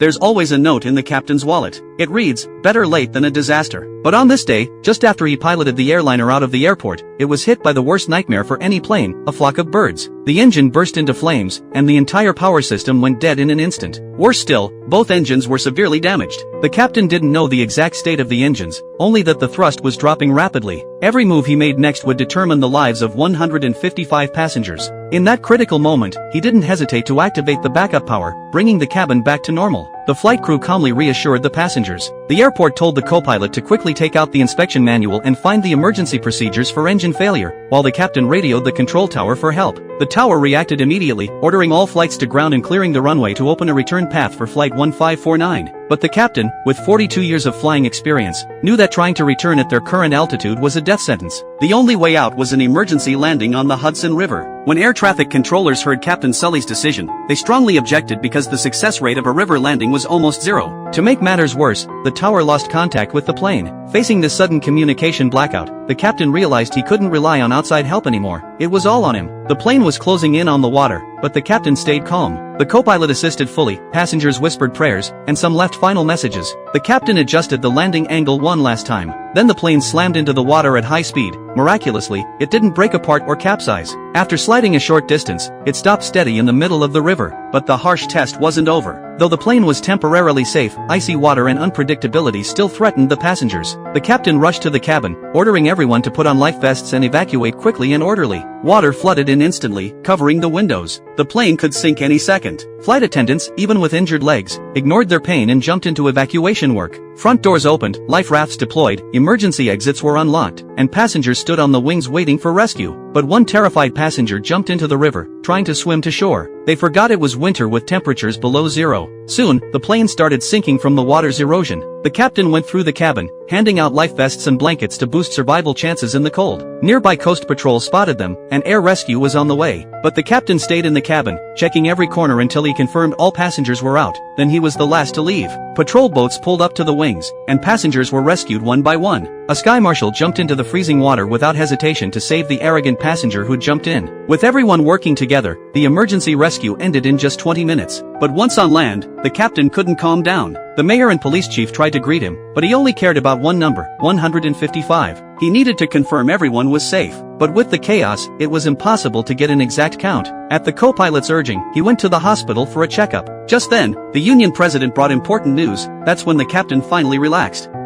there's always a note in the captain's wallet. It reads, "Better late than a disaster." But on this day, just after he piloted the airliner out of the airport, it was hit by the worst nightmare for any plane, a flock of birds. The engine burst into flames, and the entire power system went dead in an instant. Worse still, both engines were severely damaged. The captain didn't know the exact state of the engines, only that the thrust was dropping rapidly. Every move he made next would determine the lives of 155 passengers. In that critical moment, he didn't hesitate to activate the backup power, bringing the cabin back to normal. The flight crew calmly reassured the passengers. The airport told the co-pilot to quickly take out the inspection manual and find the emergency procedures for engine failure, while the captain radioed the control tower for help. The tower reacted immediately, ordering all flights to ground and clearing the runway to open a return path for Flight 1549. But the captain, with 42 years of flying experience, knew that trying to return at their current altitude was a death sentence. The only way out was an emergency landing on the Hudson River. When air traffic controllers heard Captain Sully's decision, they strongly objected because the success rate of a river landing was almost zero. To make matters worse, the tower lost contact with the plane. Facing this sudden communication blackout, the captain realized he couldn't rely on outside help anymore. It was all on him. The plane was closing in on the water, but the captain stayed calm. The co-pilot assisted fully, passengers whispered prayers, and some left final messages. The captain adjusted the landing angle one last time. Then the plane slammed into the water at high speed. Miraculously, it didn't break apart or capsize. After sliding a short distance, it stopped steady in the middle of the river. But the harsh test wasn't over. Though the plane was temporarily safe, icy water and unpredictability still threatened the passengers. The captain rushed to the cabin, ordering everyone to put on life vests and evacuate quickly and orderly. Water flooded in instantly, covering the windows. The plane could sink any second. Flight attendants, even with injured legs, ignored their pain and jumped into evacuation work. Front doors opened, life rafts deployed, emergency exits were unlocked, and passengers stood on the wings waiting for rescue. But one terrified passenger jumped into the river, trying to swim to shore. They forgot it was winter with temperatures below zero. Soon, the plane started sinking from the water's erosion. The captain went through the cabin, handing out life vests and blankets to boost survival chances in the cold. Nearby Coast Patrol spotted them, and air rescue was on the way. But the captain stayed in the cabin, checking every corner until he confirmed all passengers were out. Then he was the last to leave. Patrol boats pulled up to the wings, and passengers were rescued one by one. A sky marshal jumped into the freezing water without hesitation to save the arrogant passenger who'd jumped in. With everyone working together, the emergency rescue ended in just 20 minutes. But once on land, the captain couldn't calm down. The mayor and police chief tried to greet him, but he only cared about one number, 155. He needed to confirm everyone was safe. But with the chaos, it was impossible to get an exact count. At the co-pilot's urging, he went to the hospital for a checkup. Just then, the union president brought important news. That's when the captain finally relaxed.